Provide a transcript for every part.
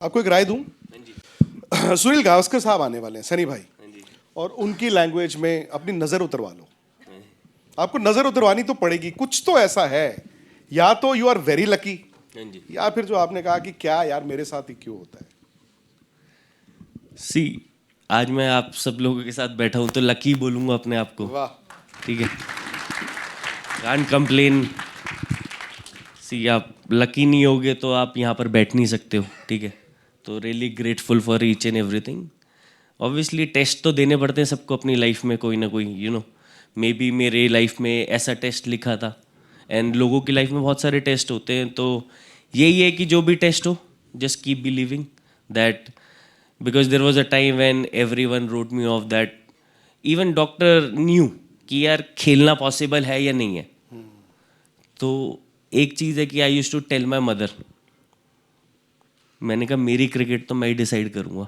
आपको एक राय दूं? सुनील गावस्कर साहब आने वाले हैं, सनी भाई, और उनकी लैंग्वेज में अपनी नजर उतरवा लो। आपको नजर उतरवानी तो पड़ेगी, कुछ तो ऐसा है, या तो यू आर वेरी लकी, या फिर जो आपने कहा कि क्या यार मेरे साथ ही क्यों होता है। सी, आज मैं आप सब लोगों के साथ बैठा हूं तो लकी बोलूंगा अपने आप को। वाह, ठीक है, कांट कंप्लेन। सी, आप लकी नहीं होगे तो आप यहाँ पर बैठ नहीं सकते हो। ठीक है, तो really grateful for each and everything. Obviously test तो देने पड़ते हैं सबको अपनी लाइफ में, कोई ना कोई, मे बी मेरे लाइफ में ऐसा टेस्ट लिखा था, एंड लोगों की लाइफ में बहुत सारे टेस्ट होते हैं। तो यही है कि जो भी टेस्ट हो, just keep believing that, because there was a time when everyone wrote me off that. Even doctor knew कि यार खेलना पॉसिबल है या नहीं है। तो एक चीज़ है कि I use to tell my mother, मैंने कहा मेरी क्रिकेट तो मैं ही डिसाइड करूँगा।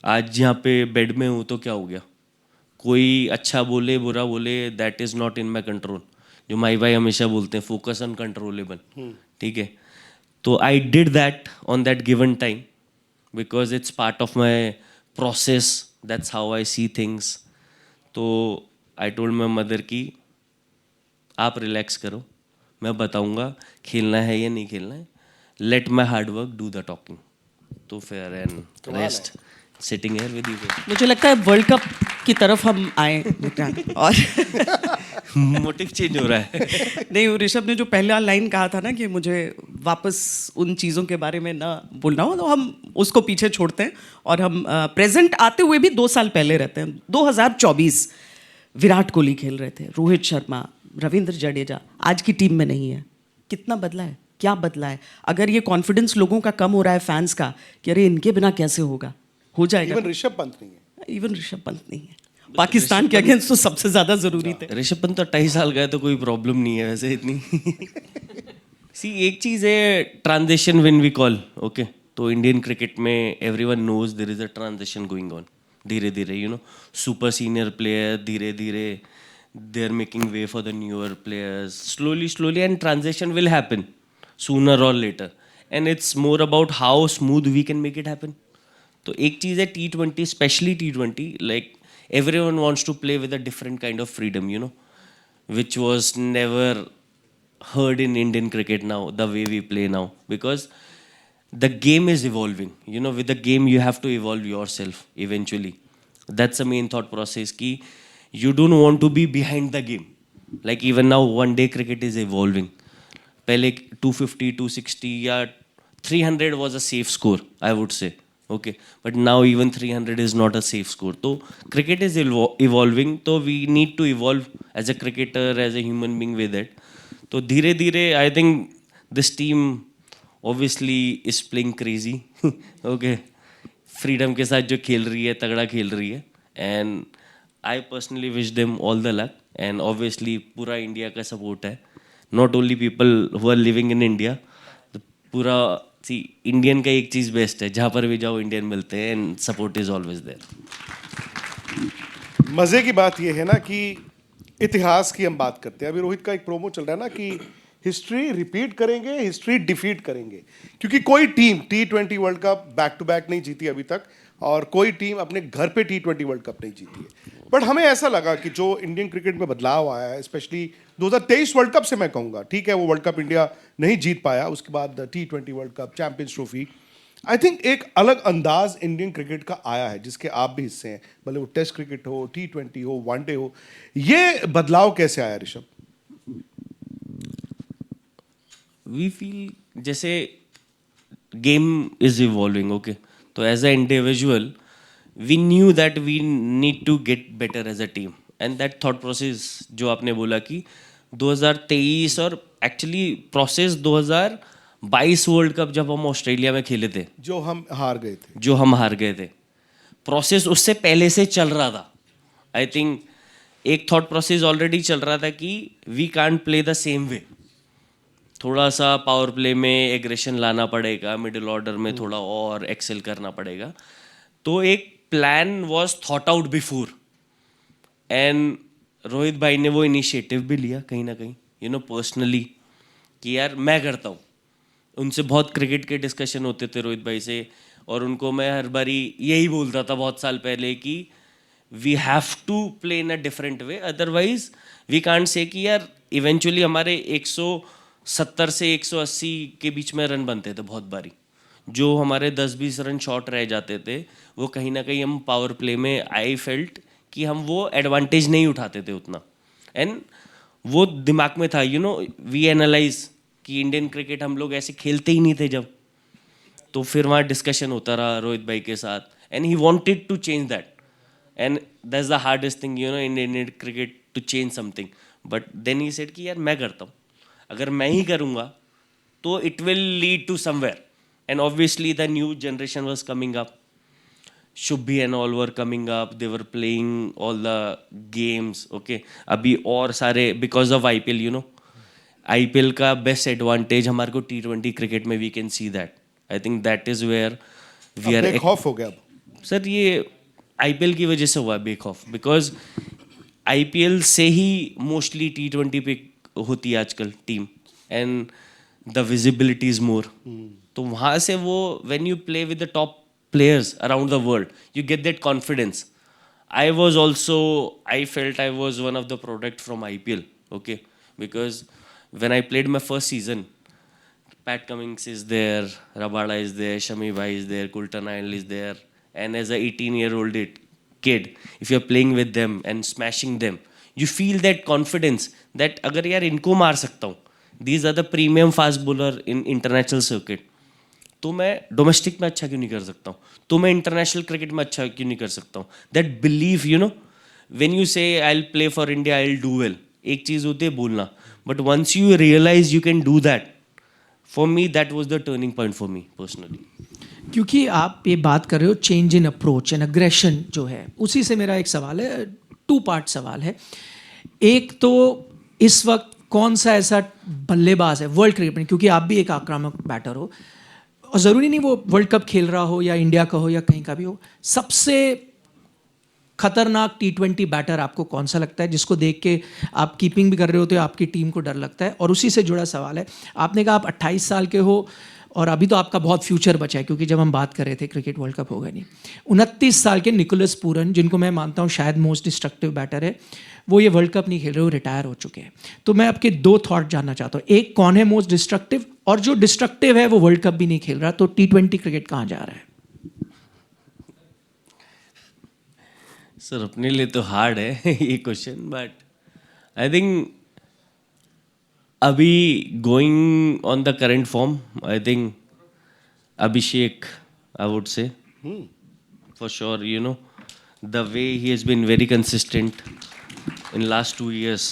आज यहाँ पे बेड में हूँ तो क्या हो गया, कोई अच्छा बोले बुरा बोले, that is not in my control. जो माई भाई हमेशा बोलते हैं, फोकस ऑन कंट्रोलेबल। ठीक है, तो I did that on that given time because it's part of my process, that's how I see things. तो आई टोल्ड माई मदर कि आप रिलैक्स करो, मैं बताऊंगा खेलना है या नहीं खेलना है, let my hard work do the talking. तो फिर and rest sitting here with you. मुझे लगता है वर्ल्ड कप की तरफ हम आए और मोटिव चेंज हो रहा है। नहीं, ऋषभ ने जो पहला लाइन कहा था ना कि मुझे वापस उन चीज़ों के बारे में ना बोलना हो, तो हम उसको पीछे छोड़ते हैं और हम प्रेजेंट आते हुए भी 2 साल पहले रहते हैं। 2024 विराट कोहली खेल रहे थे, रोहित शर्मा, रविंद्र जडेजा आज की टीम में नहीं है। कितना बदला है, क्या बदला है? अगर ये कॉन्फिडेंस लोगों का कम हो रहा है, फैंस का, कि अरे इनके बिना कैसे होगा, हो जाएगा। इवन ऋषभ पंत नहीं है। इवन ऋषभ पंत नहीं है। पाकिस्तान के अगेंस्ट तो सबसे ज्यादा जरूरी थे। ऋषभ पंत तो 28 साल का है, तो कोई प्रॉब्लम नहीं है वैसे इतनी। सी, एक चीज़ है transition when we call, okay. तो इंडियन क्रिकेट में everyone knows there is a transition going on. धीरे धीरे सुपर सीनियर प्लेयर, धीरे धीरे they are making way for the newer players, slowly and transition will happen sooner और later, and it's more about how smooth we can make it happen. तो एक चीज़ है T20, specially T20, like everyone wants to play with a different kind of freedom, which was never heard in Indian cricket now, the way we play now, because the game is evolving. With the game you have to evolve yourself eventually. That's the main thought process, ki you don't want to be behind the game. Like even now one day cricket is evolving. पहले 250, 260 या 300 was a safe score, I would say. Okay, but now even 300 is not a safe score. So cricket is evolving, so we need to evolve as a cricketer, as a human being with it. So धीरे धीरे I think this team obviously is playing crazy. Okay, freedom के साथ जो खेल रही है, तगड़ा खेल रही है, and I personally wish them all the luck. And obviously पूरा इंडिया का सपोर्ट है, not only people who are living in India, पूरा इंडियन का एक चीज़ बेस्ट है, जहाँ पर भी जाओ इंडियन मिलते हैं, and support is always there. मजे की बात यह है ना कि इतिहास की हम बात करते हैं। अभी रोहित का एक प्रोमो चल रहा है ना कि हिस्ट्री रिपीट करेंगे, हिस्ट्री डिफीट करेंगे, क्योंकि कोई team T20 world cup back to back नहीं जीती अभी तक, और कोई टीम अपने घर पे T20 वर्ल्ड कप नहीं जीती है। बट हमें ऐसा लगा कि जो इंडियन क्रिकेट में बदलाव आया है, स्पेशली 2023 वर्ल्ड कप से मैं कहूँगा, ठीक है वो वर्ल्ड कप इंडिया नहीं जीत पाया, उसके बाद T20 world cup, champions trophy, आई थिंक एक अलग अंदाज इंडियन क्रिकेट का आया है, जिसके आप भी हिस्से हैं, भले वो टेस्ट क्रिकेट हो, T20 हो, वनडे हो। ये बदलाव कैसे आया ऋषभ? वी फील जैसे गेम इज इवॉल्विंग, ओके। तो as a individual we knew that we need to get better as a team, and that thought process जो आपने बोला कि 2023 और एक्चुअली प्रोसेस 2022 वर्ल्ड कप जब हम ऑस्ट्रेलिया में खेले थे, जो हम हार गए थे, प्रोसेस उससे पहले से चल रहा था। आई थिंक एक थॉट प्रोसेस ऑलरेडी चल रहा था कि we can't play the same way, थोड़ा सा पावर प्ले में एग्रेशन लाना पड़ेगा, मिडिल ऑर्डर में थोड़ा और एक्सेल करना पड़ेगा। तो एक plan was thought out before, and Rohit भाई ने वो इनिशिएटिव भी लिया कहीं ना कहीं, पर्सनली, कि यार मैं करता हूँ, उनसे बहुत क्रिकेट के डिस्कशन होते थे रोहित भाई से, और उनको मैं हर बारी यही बोलता था बहुत साल पहले कि we have to play in a different way, otherwise we can't say कि यार इवेंचुअली हमारे 170 से 180 के बीच में रन बनते थे बहुत बारी, जो हमारे 10-20 रन शॉर्ट रह जाते थे वो कहीं ना कहीं हम पावर प्ले में आई फेल्ट कि हम वो एडवांटेज नहीं उठाते थे उतना, एंड वो दिमाग में था, यू नो, वी एनालाइज कि इंडियन क्रिकेट हम लोग ऐसे खेलते ही नहीं थे जब, तो फिर वहाँ डिस्कशन होता रहा रोहित भाई के साथ, and he wanted to change that, and that's the hardest thing, you know, in Indian cricket to change something, but then he said कि यार मैं करता हूँ, अगर मैं ही करूँगा तो it will lead to somewhere, and obviously the new generation was coming up, Shubhi and all were coming up, they were playing all the games, okay, अभी और सारे because of IPL, you know, IPL का best advantage हमारे को T20 cricket में we can see that, I think that is where we are break off हो गया अब। सर ये IPL की वजह से हुआ बेक ऑफ, बिकॉज IPL से ही मोस्टली T20 पे होती है आजकल team, and the visibility is more, तो वहाँ से वो when you play with the top players around the world, you get that confidence. I was also, I felt I was one of the product from IPL, okay, because when I played my first season, Pat Cummins is there, Rabada is there, Shami Bhai is there, Kultan Nayal is there, and as a 18-year-old kid, if you're playing with them and smashing them, you feel that confidence that अगर यार इनको मार सकता हूँ, these are the premium fast bowler in international circuit, तो मैं domestic में अच्छा क्यों नहीं कर सकता हूँ, तो मैं इंटरनेशनल क्रिकेट में अच्छा क्यों नहीं कर सकता हूँ, that believe, you know, when you say I will play for India, I will do well, एक चीज़ होती है बोलना, but once you realize you can do that, for me that was the turning point for me personally. क्योंकि आप ये बात कर रहे हो change in approach and aggression जो है, उसी से मेरा एक सवाल है, 2 पार्ट सवाल है। एक तो इस वक्त कौन सा ऐसा बल्लेबाज है वर्ल्ड क्रिकेट में, क्योंकि आप भी एक आक्रामक बैटर हो, और ज़रूरी नहीं वो वर्ल्ड कप खेल रहा हो या इंडिया का हो या कहीं का भी हो, सबसे खतरनाक T20 बैटर आपको कौन सा लगता है, जिसको देख के आप कीपिंग भी कर रहे होते हो, आपकी टीम को डर लगता है? और उसी से जुड़ा सवाल है, आपने कहा आप 28 साल के हो और अभी तो आपका बहुत फ्यूचर बचा है, क्योंकि जब हम बात कर रहे थे क्रिकेट वर्ल्ड कप होगा नहीं, 29 साल के निकोलस पूरन, जिनको मैं मानता हूँ शायद मोस्ट डिस्ट्रक्टिव बैटर है, वो ये वर्ल्ड कप नहीं खेल रहे, वो रिटायर हो चुके हैं। तो मैं आपके 2 थॉट जानना चाहता हूँ, एक कौन है मोस्ट डिस्ट्रक्टिव, और जो डिस्ट्रक्टिव है वो वर्ल्ड कप भी नहीं खेल रहा, तो T20 क्रिकेट कहाँ जा रहा है? सर अपने लिए तो हार्ड है ये क्वेश्चन, बट आई थिंक अभी going on the current form, I think Abhishek, I would say for sure, you know, the way he has been very consistent in last 2 years,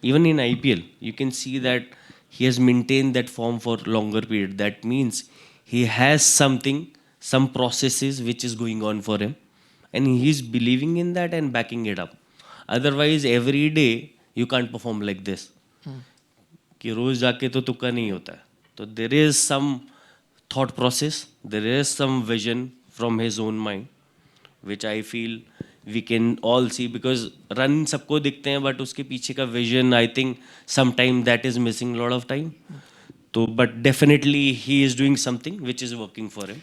even in IPL, you can see that he has maintained that form for longer period. That means he has something, some processes which is going on for him, and he is believing in that and backing it up. Otherwise, every day you can't perform like this. कि रोज जाके तो तुक्का नहीं होता है, तो there is some thought process, there is some vision from his own mind, which I feel we can all see, because run सबको दिखते हैं, but उसके पीछे का vision, I think sometime that is missing a lot of time. तो but definitely he is doing something which is working for him.